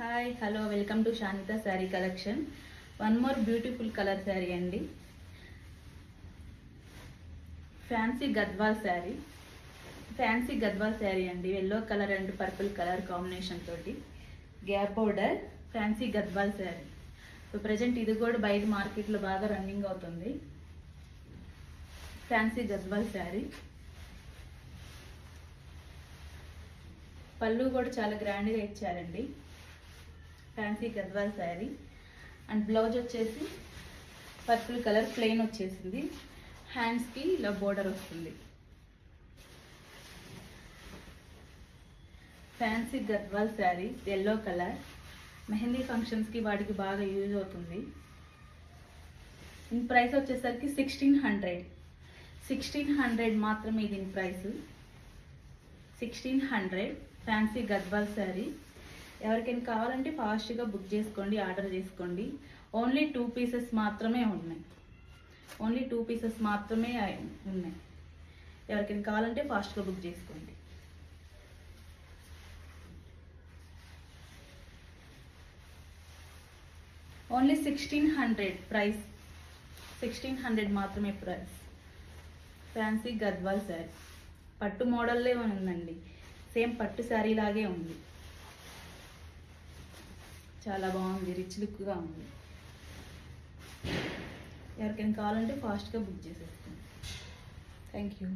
Hi hello welcome to Shanthitha saree collection. One more beautiful colour saree అండి. Fancy Gadwal saree అండి. Yellow colour and purple colour combination తోటి gap border fancy Gadwal saree. So present ఇది కూడా బయట మార్కెట్లో బాగా రన్నింగ్ అవుతుంది. ఫ్యాన్సీ గద్వాల్ శారీ పళ్ళు కూడా చాలా గ్రాండ్గా ఇచ్చారండి. Fancy Gadwal sari and blouse వచ్చేసి పర్పుల్ కలర్ ప్లెయిన్ వచ్చేసింది. హ్యాండ్స్కి ఇలా బోర్డర్ వస్తుంది. Fancy Gadwal sari yellow colour mehndi ఫంక్షన్స్కి వాటికి బాగా యూజ్ అవుతుంది. దీని ప్రైస్ వచ్చేసరికి 1600 మాత్రమే. దీని ప్రైస్ 1600. ఫ్యాన్సీ గద్వాల్ శారీ ఎవరికైనా కావాలంటే ఫాస్ట్గా బుక్ చేసుకోండి, ఆర్డర్ చేసుకోండి. ఓన్లీ 2 పీసెస్ మాత్రమే ఉన్నాయి. ఎవరికైనా కావాలంటే ఫాస్ట్గా బుక్ చేసుకోండి. Only 1600 price. 1600 మాత్రమే ప్రైస్. ఫ్యాన్సీ గద్వాల్ శారీ పట్టు మోడల్లే ఉందండి. సేమ్ పట్టు శారీ లాగే ఉంది. చాలా బాగుంది, రిచ్ లుక్గా ఉంది. ఎవరికైనా కావాలంటే ఫాస్ట్గా బుక్ చేసేసుకోండి. Thank you.